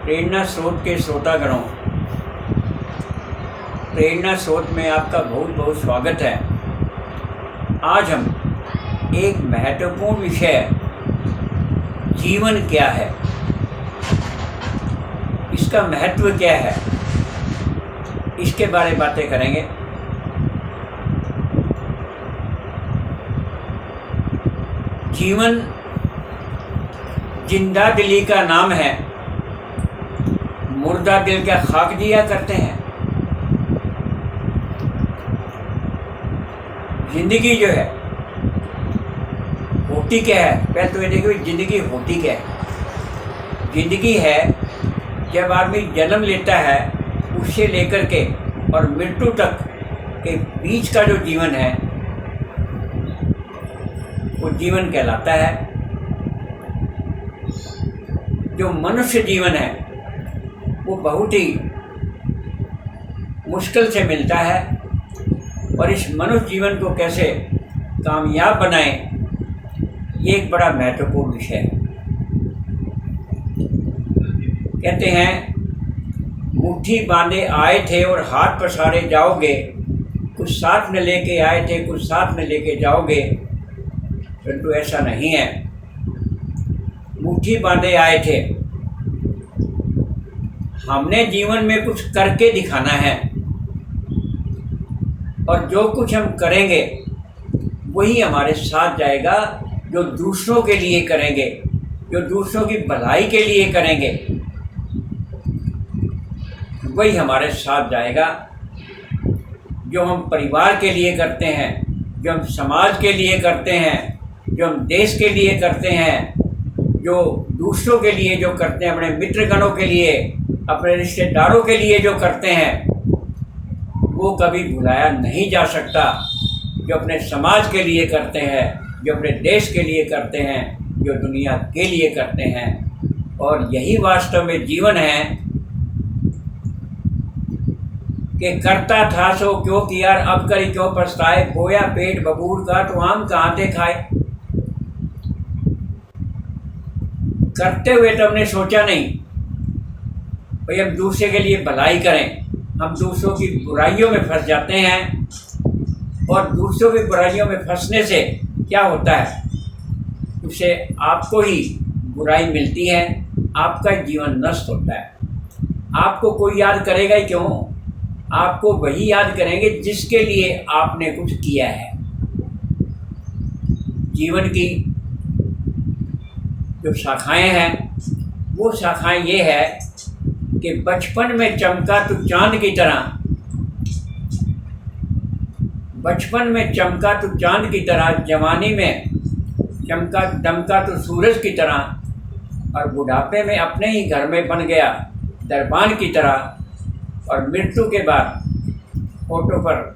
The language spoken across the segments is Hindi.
प्रेरणा स्रोत के श्रोतागणों, प्रेरणा स्रोत में आपका बहुत बहुत स्वागत है। आज हम एक महत्वपूर्ण विषय जीवन क्या है, इसका महत्व क्या है, इसके बारे में बातें करेंगे। जीवन जिंदा दिली का नाम है, मुर्दा दिल क्या खाक दिया करते हैं। जिंदगी जो है होती क्या है, पहले तो ये देखो जिंदगी होती क्या है। जिंदगी है जब आदमी जन्म लेता है उससे लेकर के और मृत्यु तक के बीच का जो जीवन है वो जीवन कहलाता है। जो मनुष्य जीवन है वो बहुत ही मुश्किल से मिलता है और इस मनुष्य जीवन को कैसे कामयाब बनाएं, ये एक बड़ा महत्वपूर्ण विषय है। कहते हैं मुट्ठी बांधे आए थे और हाथ पसारे जाओगे, कुछ साथ में लेके आए थे कुछ साथ में लेके जाओगे, परंतु ऐसा नहीं है। मुट्ठी बांधे आए थे, हमने जीवन में कुछ करके दिखाना है और जो कुछ हम करेंगे वही हमारे साथ जाएगा। जो दूसरों के लिए करेंगे, जो दूसरों की भलाई के लिए करेंगे, वही हमारे साथ जाएगा। जो हम परिवार के लिए करते हैं, जो हम समाज के लिए करते हैं, जो हम देश के लिए करते हैं, जो दूसरों के लिए जो करते हैं, अपने मित्रगणों के लिए, अपने रिश्तेदारों के लिए जो करते हैं, वो कभी भुलाया नहीं जा सकता। जो अपने समाज के लिए करते हैं, जो अपने देश के लिए करते हैं, जो दुनिया के लिए करते हैं, और यही वास्तव में जीवन है कि करता था सो क्यों किया, अब करी क्यों पछताए, बोया पेट बबूर का तो आम कहाँ से खाए। करते हुए तो हमने सोचा नहीं भाई हम दूसरे के लिए भलाई करें, हम दूसरों की बुराइयों में फंस जाते हैं और दूसरों की बुराइयों में फंसने से क्या होता है, उससे आपको ही बुराई मिलती है, आपका जीवन नष्ट होता है। आपको कोई याद करेगा ही क्यों, आपको वही याद करेंगे जिसके लिए आपने कुछ किया है। जीवन की जो शाखाएं हैं वो शाखाएं ये है कि बचपन में चमका तो चांद की तरह, बचपन में चमका तो चांद की तरह, जवानी में चमका दमका तो सूरज की तरह, और बुढ़ापे में अपने ही घर में बन गया दरबान की तरह, और मृत्यु के बाद फोटो पर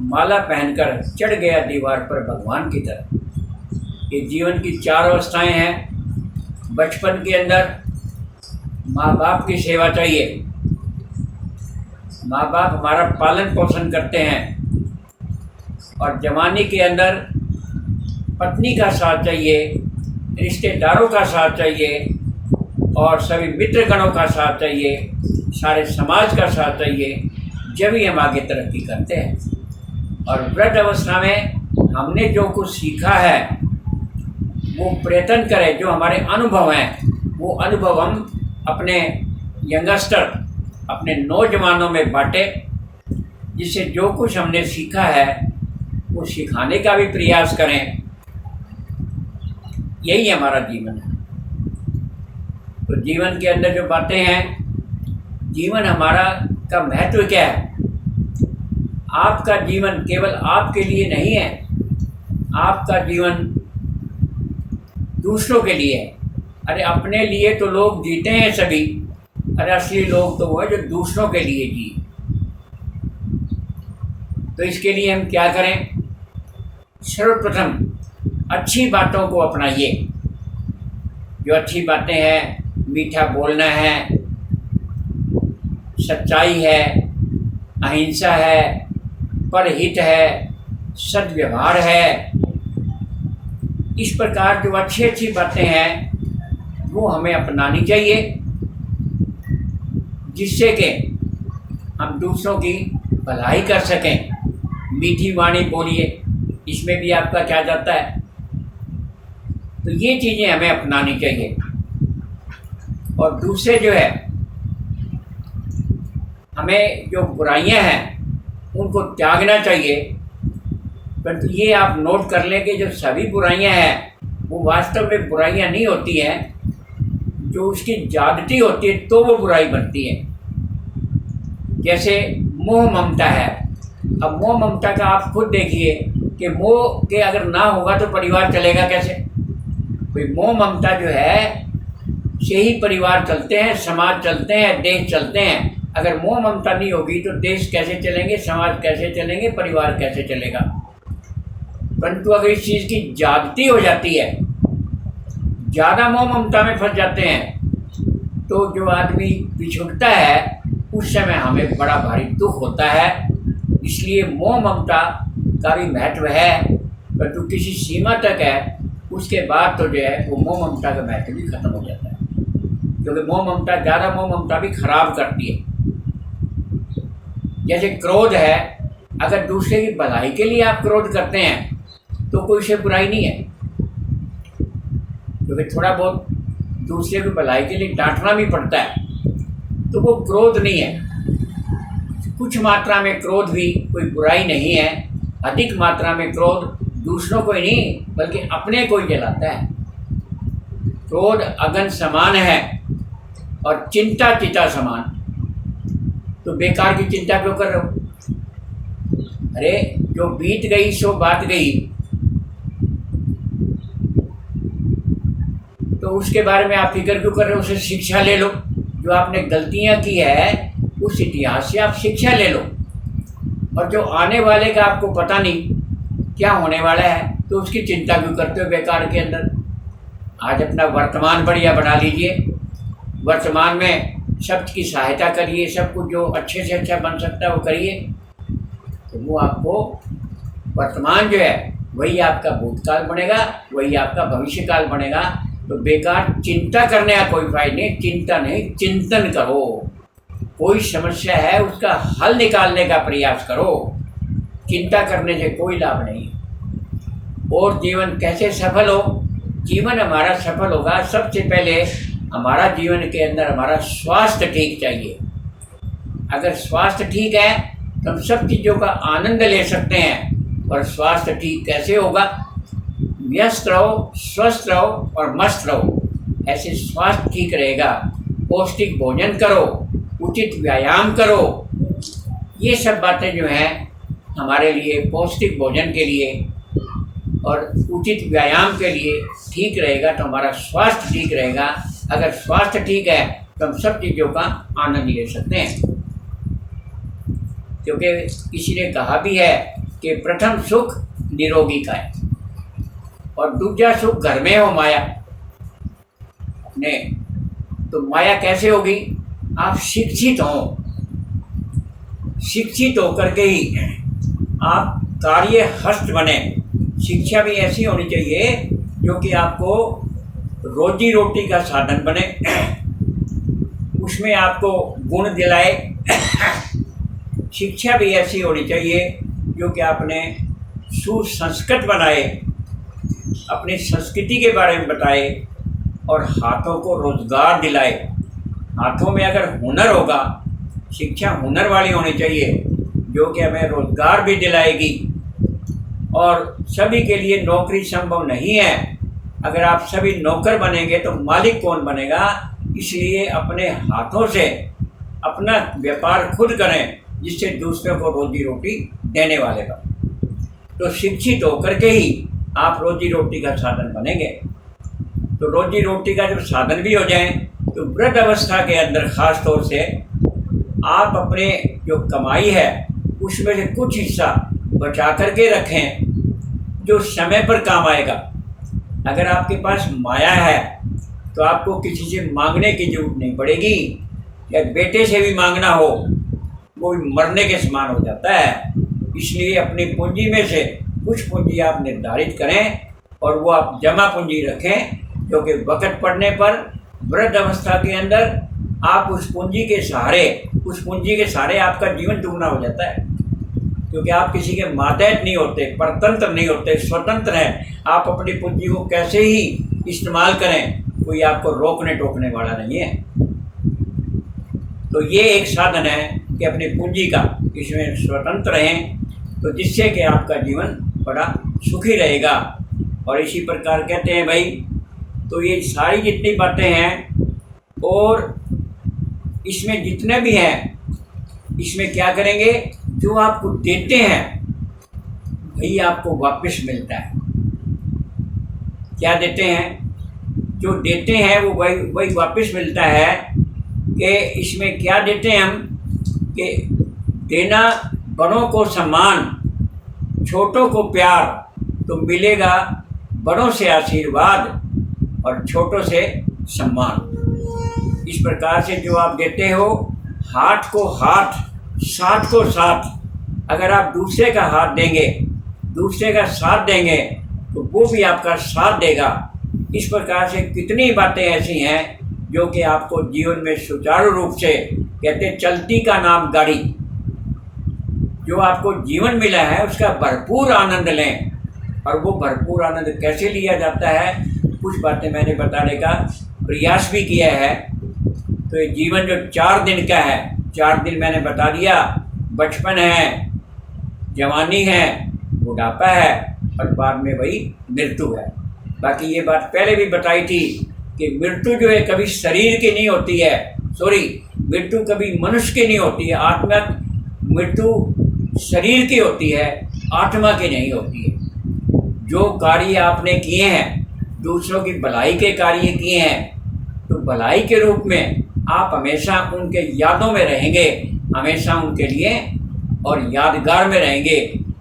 माला पहनकर चढ़ गया दीवार पर भगवान की तरह। ये जीवन की चार अवस्थाएं हैं। बचपन के अंदर माँ बाप की सेवा चाहिए, माँ बाप हमारा पालन पोषण करते हैं, और जवानी के अंदर पत्नी का साथ चाहिए, रिश्तेदारों का साथ चाहिए, और सभी मित्रगणों का साथ चाहिए, सारे समाज का साथ चाहिए, जब ही हम आगे तरक्की करते हैं। और वृद्ध अवस्था में हमने जो कुछ सीखा है वो प्रयत्न करें, जो हमारे अनुभव हैं वो अनुभव हम अपने यंगस्टर, अपने नौजवानों में बांटें, जिससे जो कुछ हमने सीखा है वो सिखाने का भी प्रयास करें। यही हमारा जीवन है। तो जीवन के अंदर जो बातें हैं, जीवन हमारा का महत्व क्या है। आपका जीवन केवल आपके लिए नहीं है, आपका जीवन दूसरों के लिए है। अरे अपने लिए तो लोग जीते हैं सभी, अरे असली लोग तो वो है जो दूसरों के लिए जिए। तो इसके लिए हम क्या करें, सर्वप्रथम अच्छी बातों को अपनाइए। जो अच्छी बातें हैं, मीठा बोलना है, सच्चाई है, अहिंसा है, परहित है, सद्व्यवहार है, इस प्रकार जो अच्छी अच्छी बातें हैं वो हमें अपनानी चाहिए। जिससे कि हम दूसरों की भलाई कर सकें। मीठी वाणी बोलिए, इसमें भी आपका क्या जाता है। तो ये चीज़ें हमें अपनानी चाहिए। और दूसरे जो है, हमें जो बुराइयां हैं उनको त्यागना चाहिए। परंतु ये आप नोट कर लें कि जो सभी बुराइयां हैं वो वास्तव में बुराइयां नहीं होती हैं, जो उसकी ज्यादती होती है तो वो बुराई बनती है। जैसे मोह ममता है। अब मोह ममता का आप खुद देखिए कि मोह के अगर ना होगा तो परिवार चलेगा कैसे। भाई मोह ममता जो है से ही परिवार चलते हैं, समाज चलते हैं, देश चलते हैं। अगर मोह ममता नहीं होगी तो देश कैसे चलेंगे, समाज कैसे चलेंगे, परिवार कैसे चलेगा। परंतु अगर इस चीज़ की ज्यादती हो जाती है, ज़्यादा मोह ममता में फंस जाते हैं, तो जो आदमी पिछुड़ता है उस समय हमें बड़ा भारी दुख होता है। इसलिए मोह ममता का भी महत्व है, परंतु किसी सीमा तक है। उसके बाद तो जो है वो मोह ममता का महत्व भी खत्म हो जाता है, क्योंकि मोह ममता, ज़्यादा मोह ममता भी खराब करती है। जैसे क्रोध है, अगर दूसरे की भलाई के लिए आप क्रोध करते हैं तो कोई से बुराई नहीं है, क्योंकि थोड़ा बहुत दूसरे की भलाई के लिए डांटना भी पड़ता है, तो वो क्रोध नहीं है। कुछ मात्रा में क्रोध भी कोई बुराई नहीं है। अधिक मात्रा में क्रोध दूसरों को ही नहीं बल्कि अपने को ही जलाता है। क्रोध अगन समान है और चिंता चिता समान। तो बेकार की चिंता क्यों कर रहे हो। अरे जो बीत गई सो बात गई, तो उसके बारे में आप फिक्र क्यों कर रहे हो। उसे शिक्षा ले लो। जो आपने गलतियां की है उस इतिहास से आप शिक्षा ले लो। और जो आने वाले का आपको पता नहीं क्या होने वाला है, तो उसकी चिंता क्यों करते हो बेकार के अंदर। आज अपना वर्तमान बढ़िया बना लीजिए। वर्तमान में शब्द की सहायता करिए। सब कुछ जो अच्छे से अच्छा बन सकता है वो करिए, तो वो आपको वर्तमान जो है वही आपका भूतकाल बनेगा, वही आपका भविष्यकाल बनेगा। तो बेकार चिंता करने का कोई फायदा नहीं। चिंता नहीं, चिंतन करो। कोई समस्या है उसका हल निकालने का प्रयास करो। चिंता करने से कोई लाभ नहीं। और जीवन कैसे सफल हो। जीवन हमारा सफल होगा, सबसे पहले हमारा जीवन के अंदर हमारा स्वास्थ्य ठीक चाहिए। अगर स्वास्थ्य ठीक है तो हम सब चीज़ों का आनंद ले सकते हैं। और स्वास्थ्य ठीक कैसे होगा। व्यस्त रहो, स्वस्थ रहो और मस्त रहो, ऐसे स्वास्थ्य ठीक रहेगा। पौष्टिक भोजन करो, उचित व्यायाम करो। ये सब बातें जो हैं हमारे लिए पौष्टिक भोजन के लिए और उचित व्यायाम के लिए ठीक रहेगा, तो हमारा स्वास्थ्य ठीक रहेगा। अगर स्वास्थ्य ठीक है तो हम सब चीज़ों का आनंद ले सकते हैं। क्योंकि किसी ने कहा भी है कि प्रथम सुख निरोगी का है और दूसरा सुख घर में हो माया। ने तो माया कैसे होगी। आप शिक्षित हो, शिक्षित होकर के ही आप कार्य हस्त बने। शिक्षा भी ऐसी होनी चाहिए जो कि आपको रोजी रोटी का साधन बने, उसमें आपको गुण दिलाए। शिक्षा भी ऐसी होनी चाहिए जो कि आपने सुसंस्कृत बनाए, अपनी संस्कृति के बारे में बताए और हाथों को रोजगार दिलाए। हाथों में अगर हुनर होगा, शिक्षा हुनर वाली होनी चाहिए जो कि हमें रोजगार भी दिलाएगी। और सभी के लिए नौकरी संभव नहीं है। अगर आप सभी नौकर बनेंगे तो मालिक कौन बनेगा। इसलिए अपने हाथों से अपना व्यापार खुद करें, जिससे दूसरों को रोजी रोटी देने वाले का। तो शिक्षित होकर के ही आप रोजी रोटी का साधन बनेंगे। तो रोजी रोटी का जब साधन भी हो जाए तो वृद्ध अवस्था के अंदर खास तौर से आप अपने जो कमाई है उसमें से कुछ हिस्सा बचा करके रखें जो समय पर काम आएगा। अगर आपके पास माया है तो आपको किसी से मांगने की जरूरत नहीं पड़ेगी, या बेटे से भी मांगना हो वो मरने के समान हो जाता है। इसलिए अपनी पूंजी में से कुछ पूंजी आप निर्धारित करें और वो आप जमा पूंजी रखें, क्योंकि वक्त पड़ने पर वृद्ध अवस्था के अंदर आप उस पूंजी के सहारे आपका जीवन दुगना हो जाता है, क्योंकि आप किसी के मातहत नहीं होते, परतंत्र नहीं होते, स्वतंत्र हैं। आप अपनी पूंजी को कैसे ही इस्तेमाल करें, कोई आपको रोकने टोकने वाला नहीं है। तो ये एक साधन है कि अपनी पूंजी का इसमें स्वतंत्र रहें, तो जिससे कि आपका जीवन बड़ा सुखी रहेगा। और इसी प्रकार कहते हैं भाई, तो ये सारी जितनी बातें हैं और इसमें जितने भी हैं, इसमें क्या करेंगे, जो आपको देते हैं वही आपको वापस मिलता है। क्या देते हैं, जो देते हैं वो वही वापस मिलता है। कि इसमें क्या देते हैं हम, कि देना बड़ों को सम्मान, छोटों को प्यार, तो मिलेगा बड़ों से आशीर्वाद और छोटों से सम्मान। इस प्रकार से जो आप देते हो, हाथ को हाथ, साथ को साथ, अगर आप दूसरे का हाथ देंगे, दूसरे का साथ देंगे, तो वो भी आपका साथ देगा। इस प्रकार से कितनी बातें ऐसी हैं जो कि आपको जीवन में सुचारू रूप से, कहते चलती का नाम गाड़ी, जो आपको जीवन मिला है उसका भरपूर आनंद लें। और वो भरपूर आनंद कैसे लिया जाता है, कुछ बातें मैंने बताने का प्रयास भी किया है। तो ये जीवन जो 4 दिन का है, 4 दिन मैंने बता दिया, बचपन है, जवानी है, बुढ़ापा है और बाद में वही मृत्यु है। बाकी ये बात पहले भी बताई थी कि मृत्यु जो है कभी शरीर की नहीं होती है, मृत्यु कभी मनुष्य की नहीं होती है। आत्मा मृत्यु शरीर की होती है, आत्मा की नहीं होती है। जो कार्य आपने किए हैं, दूसरों की भलाई के कार्य किए हैं, तो भलाई के रूप में आप हमेशा उनके यादों में रहेंगे, हमेशा उनके लिए और यादगार में रहेंगे।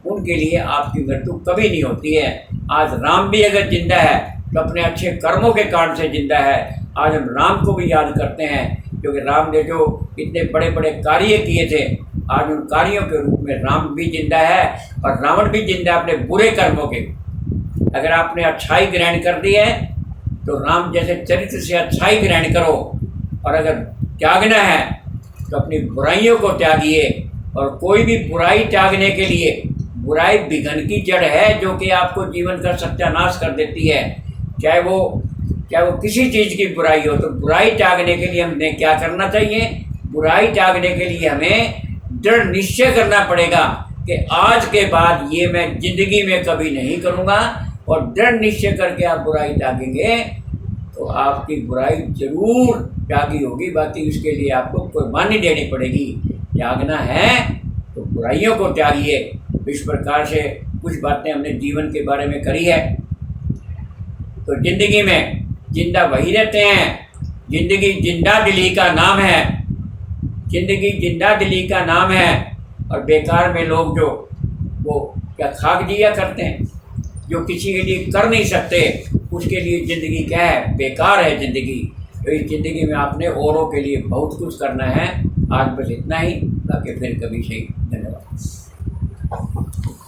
उनके लिए आपकी मृत्यु कभी नहीं होती है। आज राम भी अगर जिंदा है तो अपने अच्छे कर्मों के कारण से जिंदा है। आज हम राम को भी याद करते हैं, क्योंकि राम ने जो इतने बड़े बड़े कार्य किए थे, आज उन कार्यों के रूप में राम भी जिंदा है और रावण भी जिंदा है अपने बुरे कर्मों के। अगर आपने अच्छाई ग्रहण कर दी है तो राम जैसे चरित्र से अच्छाई ग्रहण करो, और अगर त्यागना है तो अपनी बुराइयों को त्यागिए। और कोई भी बुराई त्यागने के लिए, बुराई विघ्न की जड़ है जो कि आपको जीवन का सत्यानाश कर देती है। चाहे वो किसी चीज़ की बुराई हो, तो बुराई त्यागने के लिए हमें क्या करना चाहिए, बुराई त्यागने के लिए हमें दृढ़ निश्चय करना पड़ेगा कि आज के बाद ये मैं जिंदगी में कभी नहीं करूँगा। और दृढ़ निश्चय करके आप बुराई त्यागेंगे तो आपकी बुराई जरूर त्यागी होगी। बाकी उसके लिए आपको कुर्बानी देनी पड़ेगी। त्यागना है तो बुराइयों को त्यागिए। इस प्रकार से कुछ बातें हमने जीवन के बारे में करी है। तो जिंदगी में जिंदा वही रहते हैं, जिंदगी जिंदा दिली का नाम है, जिंदगी जिंदा दिली का नाम है। और बेकार में लोग जो वो क्या खाक जिया करते हैं, जो किसी के लिए कर नहीं सकते, उसके लिए ज़िंदगी क्या है, बेकार है ज़िंदगी। तो इस ज़िंदगी में आपने औरों के लिए बहुत कुछ करना है। आज बस इतना ही, बाकी फिर कभी सही। धन्यवाद।